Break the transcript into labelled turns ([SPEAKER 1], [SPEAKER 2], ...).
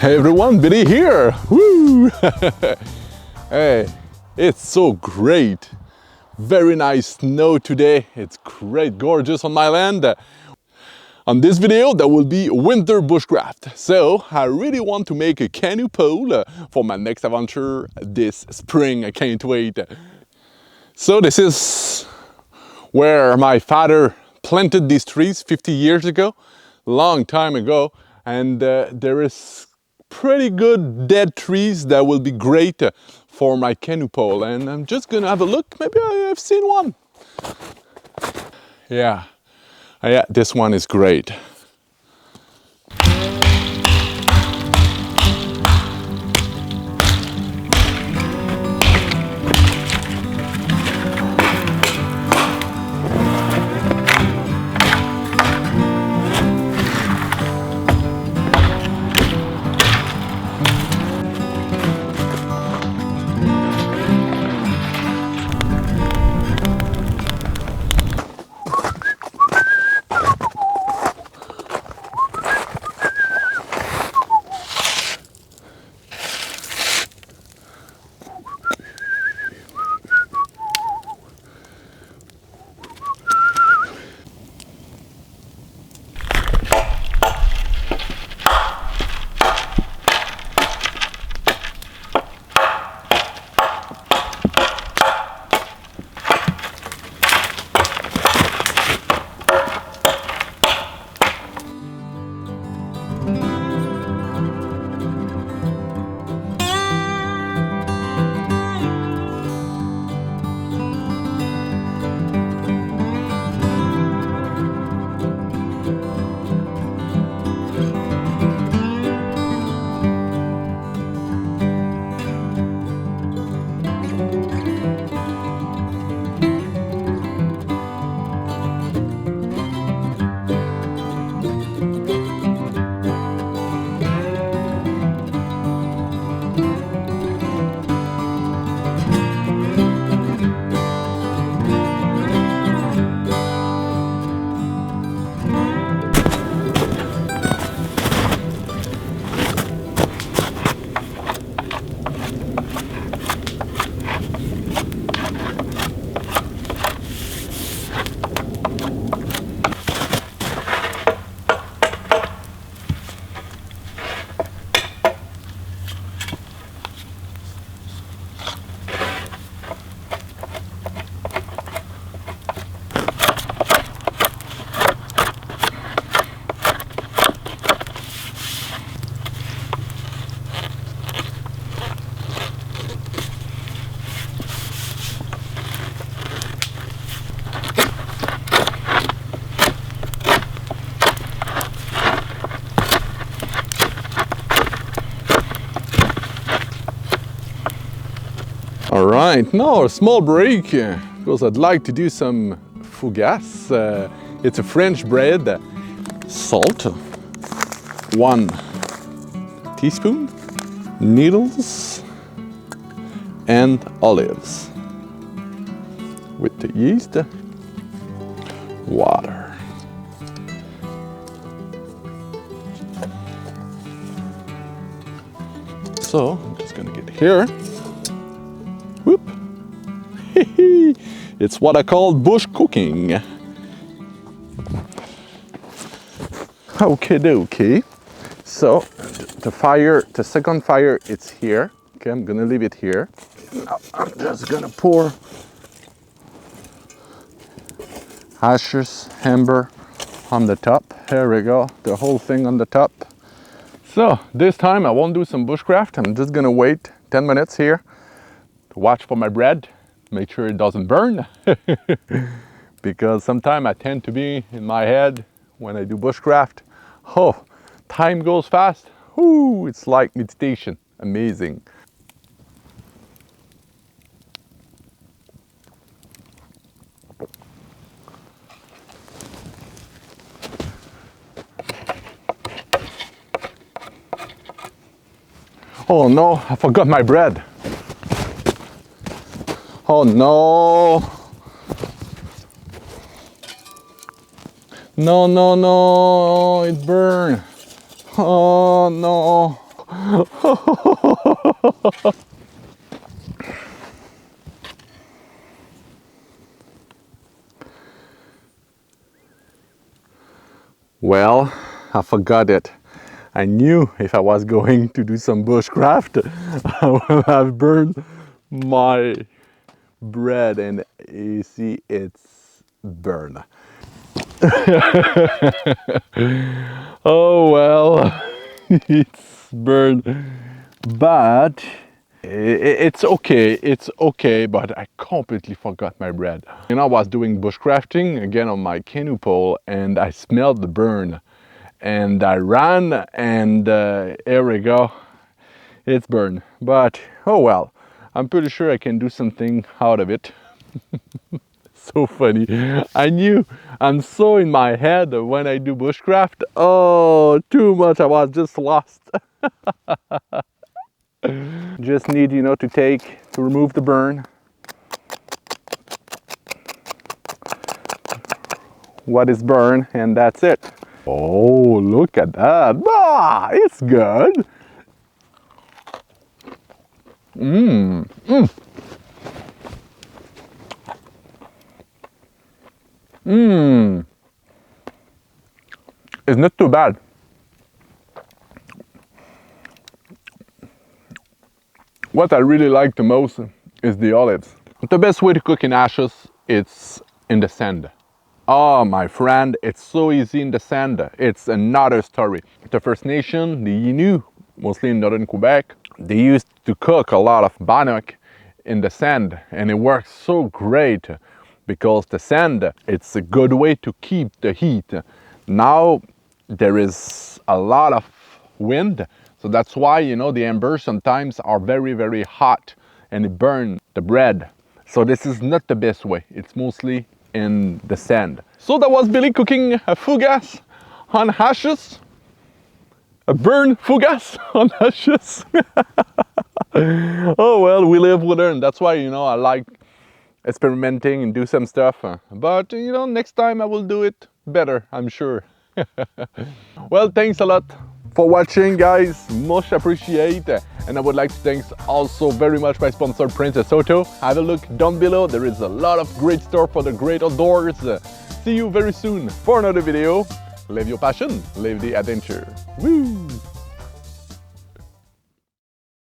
[SPEAKER 1] Hey everyone, Billy here! Woo! Hey, it's so great. Very nice snow today. It's great, gorgeous on my land. On this video, there will be winter bushcraft. So I really want to make a canoe pole for my next adventure this spring. I can't wait. So this is where my father planted these trees 50 years ago, long time ago. And there is pretty good dead trees that will be great for my canoe pole. And I'm just gonna have a look. Maybe I have seen one. Yeah, this one is great. All right, now a small break because I'd like to do some Fougasse. It's a French bread. Salt, 1 teaspoon, needles, and olives. With the yeast, water. So I'm just gonna get here. Whoop. It's what I call bush cooking. Okay. So the second fire, it's here. Okay, I'm gonna leave it here. Now I'm just gonna pour ashes, amber on the top. There we go, the whole thing on the top. So this time I won't do some bushcraft. I'm just gonna wait 10 minutes here to watch for my bread, make sure it doesn't burn. Because sometimes I tend to be in my head when I do bushcraft. Oh, time goes fast. Ooh, it's like meditation, amazing. Oh no, I forgot my bread. Oh no. No, it burned. Oh no. Well, I forgot it. I knew if I was going to do some bushcraft, I would have burned my bread, and you see it's burned. Oh well, it's burned, but it's okay, but I completely forgot my bread. You know, I was doing bushcrafting again on my canoe pole, and I smelled the burn, and I ran, and here we go, it's burned. But oh well, I'm pretty sure I can do something out of it. So funny. I knew, I'm so in my head when I do bushcraft. Oh, too much, I was just lost. Just need, you know, to remove the burn. What is burn, and that's it. Oh, look at that. Ah, it's good. Mmm. Mmm. Mmm. It's not too bad. What I really like the most is the olives. The best way to cook in ashes, it's in the sand. Oh, my friend, it's so easy in the sand. It's another story. The First Nation, the Rioux, mostly in northern Quebec, they used to cook a lot of bannock in the sand, and it works so great because the sand, it's a good way to keep the heat. Now there is a lot of wind, so that's why, you know, the embers sometimes are very, very hot and it burns the bread. So this is not the best way. It's mostly in the sand. So that was Billy cooking a fougasse on ashes. A burn fougasse on ashes. Oh well, we live, we learn. That's why, you know, I like experimenting and do some stuff. But, you know, next time I will do it better, I'm sure. Well, thanks a lot for watching, guys. Much appreciate. And I would like to thank also very much my sponsor, Princess Auto. Have a look down below. There is a lot of great stuff for the great outdoors. See you very soon for another video. Live your passion, live the adventure. Woo!